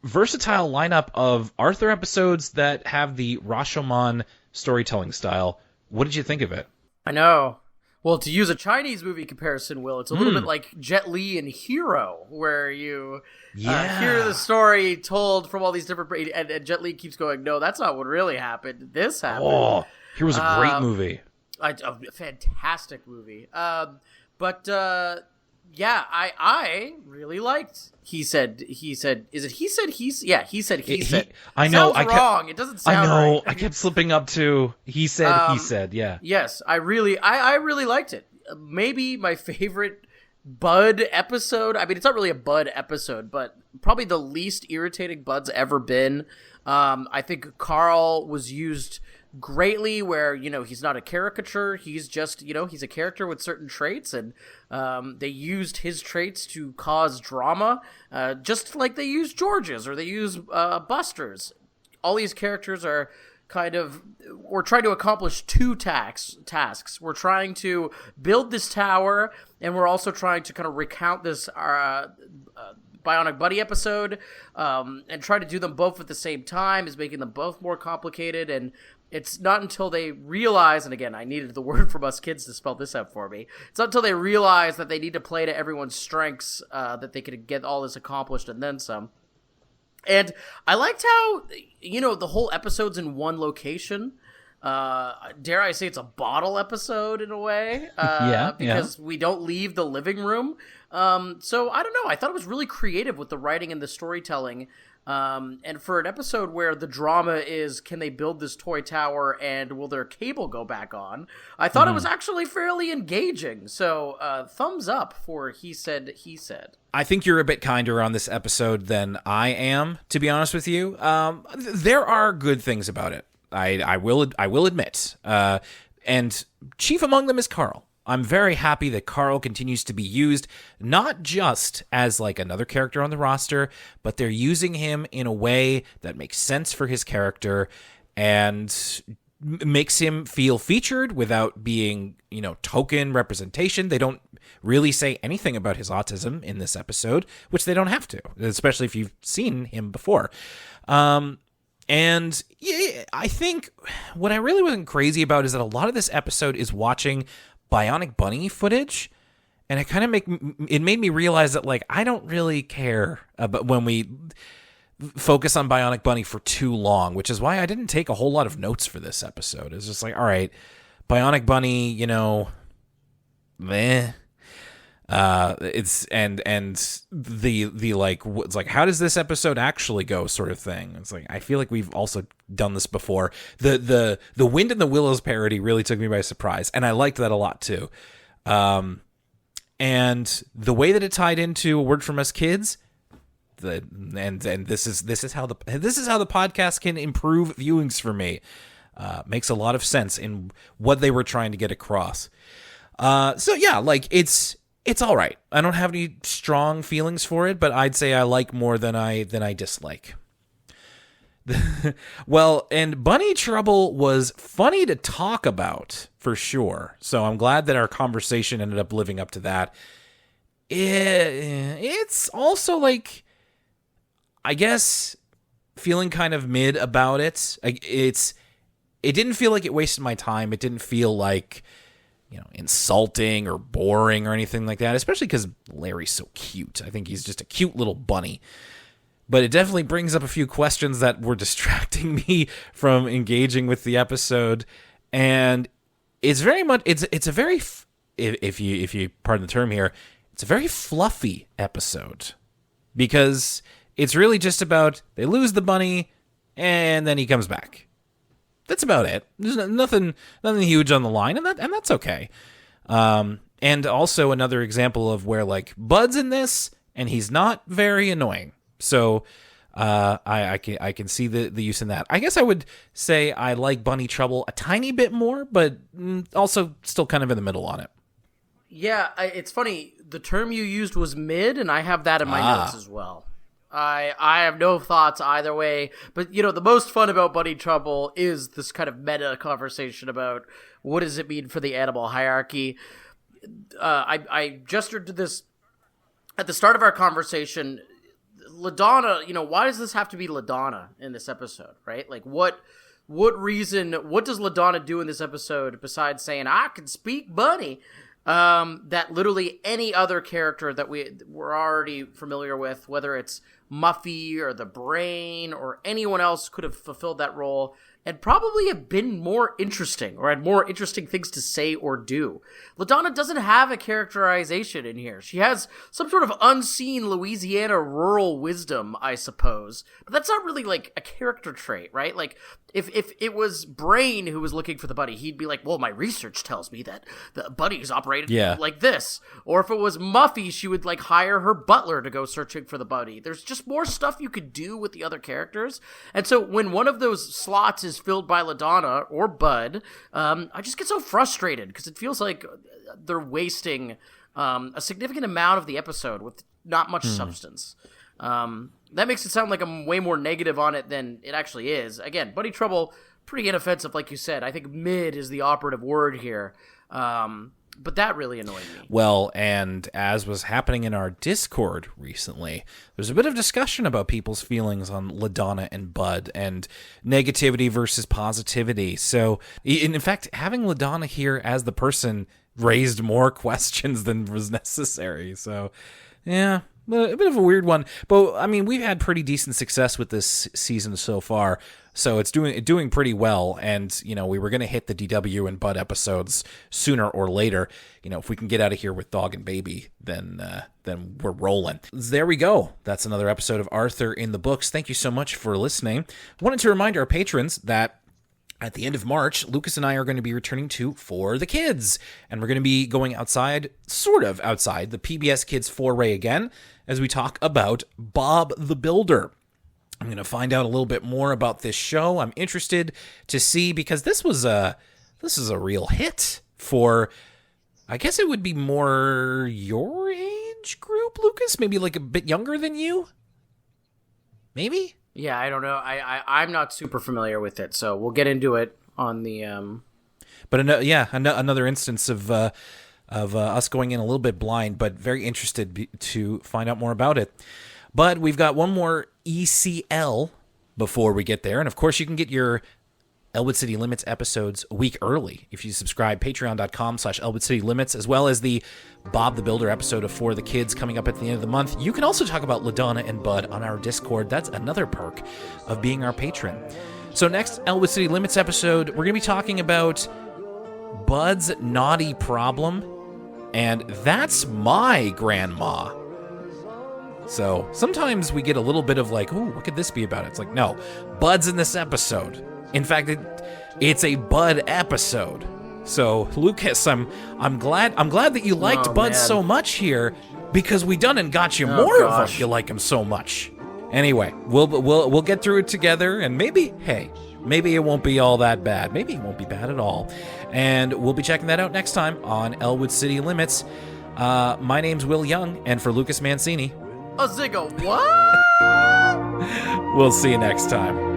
versatile lineup of Arthur episodes that have the Rashomon storytelling style. What did you think of it? I know. Well, to use a Chinese movie comparison, Will, it's a little bit like Jet Li and Hero, where you hear the story told from all these different... And Jet Li keeps going, no, that's not what really happened. This happened. Oh, Hero's a great movie. A fantastic movie. Yeah, I really liked He Said. Is it He Said? Yeah, He Said. I know. Sounds wrong. It doesn't sound right. I know. Right. I kept slipping up to He Said. Yeah. Yes, I really liked it. Maybe my favorite Bud episode. I mean, it's not really a Bud episode, but probably the least irritating Bud's ever been. I think Carl was used greatly, where he's not a caricature, he's just he's a character with certain traits, and they used his traits to cause drama, just like they use George's or they use Buster's. All these characters are we're trying to accomplish two tasks. We're trying to build this tower, and we're also trying to kind of recount this Bionic Buddy episode, and try to do them both at the same time is making them both more complicated. And it's not until they realize, and again, I needed the word from us kids to spell this out for me. It's not until they realize that they need to play to everyone's strengths that they could get all this accomplished and then some. And I liked how, the whole episode's in one location. Dare I say it's a bottle episode in a way, because we don't leave the living room. So I don't know. I thought it was really creative with the writing and the storytelling. And for an episode where the drama is, can they build this toy tower and will their cable go back on? I thought it was actually fairly engaging. So thumbs up for He Said. I think you're a bit kinder on this episode than I am, to be honest with you. There are good things about it. I will admit. And chief among them is Carl. I'm very happy that Carl continues to be used, not just as like another character on the roster, but they're using him in a way that makes sense for his character and makes him feel featured without being, token representation. They don't really say anything about his autism in this episode, which they don't have to, especially if you've seen him before. And yeah, I think what I really wasn't crazy about is that a lot of this episode is watching Bionic Bunny footage, And it kind of made me realize that, like, I don't really care about when we focus on Bionic Bunny for too long, which is why I didn't take a whole lot of notes for this episode. It's just like, all right, Bionic Bunny, you know, meh. It's and the like, it's like, how does this episode actually go, sort of thing. It's like, I feel like we've also done this before. The Wind in the Willows parody really took me by surprise, and I liked that a lot too. And the way that it tied into A Word From Us Kids, and this is how the podcast can improve viewings for me. Makes a lot of sense in what they were trying to get across. So yeah, like it's all right. I don't have any strong feelings for it, but I'd say I like more than I dislike. Well, and Bunny Trouble was funny to talk about for sure. So I'm glad that our conversation ended up living up to that. It's also like, I guess, feeling kind of mid about it. It didn't feel like it wasted my time. It didn't feel like, you know, insulting or boring or anything like that, especially because Larry's so cute. I think he's just a cute little bunny. But it definitely brings up a few questions that were distracting me from engaging with the episode. And it's very much, it's a very, if you pardon the term here, it's a very fluffy episode. Because it's really just about, they lose the bunny, and then he comes back. That's about it. There's nothing huge on the line, and that's okay. And also another example of where, like, Bud's in this, and he's not very annoying. So I can see the use in that. I guess I would say I like Bunny Trouble a tiny bit more, but also still kind of in the middle on it. Yeah, it's funny. The term you used was mid, and I have that in my notes as well. I have no thoughts either way, but you know, the most fun about Bunny Trouble is this kind of meta conversation about what does it mean for the animal hierarchy. I gestured to this at the start of our conversation. LaDonna, you know, why does this have to be LaDonna in this episode, right? Like, what reason, what does LaDonna do in this episode besides saying, I can speak bunny? That literally any other character that we're already familiar with, whether it's Muffy or the Brain or anyone else, could have fulfilled that role and probably have been more interesting or had more interesting things to say or do. LaDonna doesn't have a characterization in here. She has some sort of unseen Louisiana rural wisdom, I suppose. But that's not really like a character trait, right? Like, if it was Brain who was looking for the bunny, he'd be like, well, my research tells me that the bunny's operated like this. Or if it was Muffy, she would like hire her butler to go searching for the bunny. There's just more stuff you could do with the other characters. And so when one of those slots is filled by LaDonna or Bud, I just get so frustrated because it feels like they're wasting a significant amount of the episode with not much substance. That makes it sound like I'm way more negative on it than it actually is. Again, Bunny Trouble, pretty inoffensive, like you said. I think mid is the operative word here. But that really annoyed me. Well, and as was happening in our Discord recently, there's a bit of discussion about people's feelings on LaDonna and Bud and negativity versus positivity. So, in fact, having LaDonna here as the person raised more questions than was necessary. So, yeah, a bit of a weird one. But, I mean, we've had pretty decent success with this season so far. So it's doing pretty well, and you know, we were going to hit the DW and Bud episodes sooner or later. You know, if we can get out of here with Dog and Baby, then we're rolling. There we go. That's another episode of Arthur in the Books. Thank you so much for listening. Wanted to remind our patrons that at the end of March, Lucas and I are going to be returning to For the Kids, and we're going to be going outside, sort of outside, the PBS Kids foray again, as we talk about Bob the Builder. I'm going to find out a little bit more about this show. I'm interested to see, because this is a real hit for, I guess it would be more your age group, Lucas? Maybe like a bit younger than you? Maybe? Yeah, I don't know. I'm not super familiar with it, so we'll get into it on the... But another instance of us going in a little bit blind, but very interested to find out more about it. But we've got one more ECL before we get there. And of course, you can get your Elwood City Limits episodes a week early if you subscribe. Patreon.com/Elwood City Limits, as well as the Bob the Builder episode of For the Kids coming up at the end of the month. You can also talk about LaDonna and Bud on our Discord. That's another perk of being our patron. So next Elwood City Limits episode, we're going to be talking about Bud's naughty problem, and that's my grandma. So sometimes we get a little bit of like, ooh, what could this be about? It's like, no, Bud's in this episode. In fact, it's a Bud episode. So Lucas, I'm glad that you liked Bud so much here, because we done and got you more of him. You like him so much. Anyway, we'll get through it together, and maybe it won't be all that bad. Maybe it won't be bad at all. And we'll be checking that out next time on Elwood City Limits. My name's Will Young, and for Lucas Mancini, a zigga what? We'll see you next time.